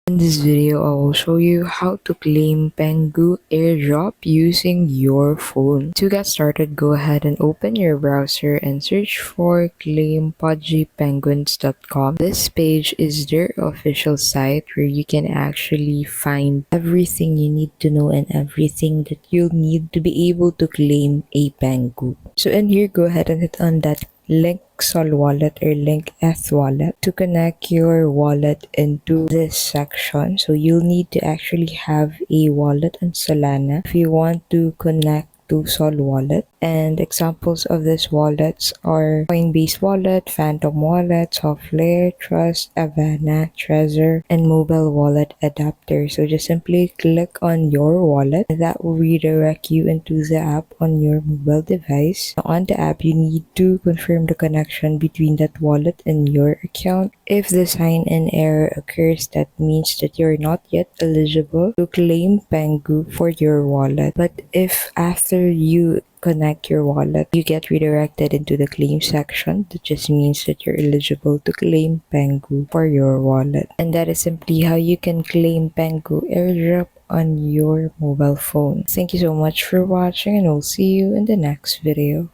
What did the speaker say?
In this video, I will show you how to claim Pengu Airdrop using your phone. To get started, go ahead and open your browser and search for claim.pudgypenguins.com. This page is their official site where you can actually find everything you need to know and everything that you'll need to be able to claim a Pengu. So in here, go ahead and hit on that link Sol wallet or link Eth wallet to connect your wallet into this section. So you'll need to actually have a wallet on Solana if you want to connect to Sol wallet. And examples of these wallets are Coinbase wallet, Phantom wallet, Softlayer, Trust, Avana, Trezor, and mobile wallet adapter. So just simply click on your wallet and that will redirect you into the app on your mobile device. Now on the app, you need to confirm the connection between that wallet and your account. If the sign-in error occurs, that means that you're not yet eligible to claim Pengu for your wallet. But if after you connect your wallet, you get redirected into the claim section, that just means that you're eligible to claim Pengu for your wallet. And that is simply how you can claim Pengu Airdrop on your mobile phone. Thank you so much for watching and we'll see you in the next video.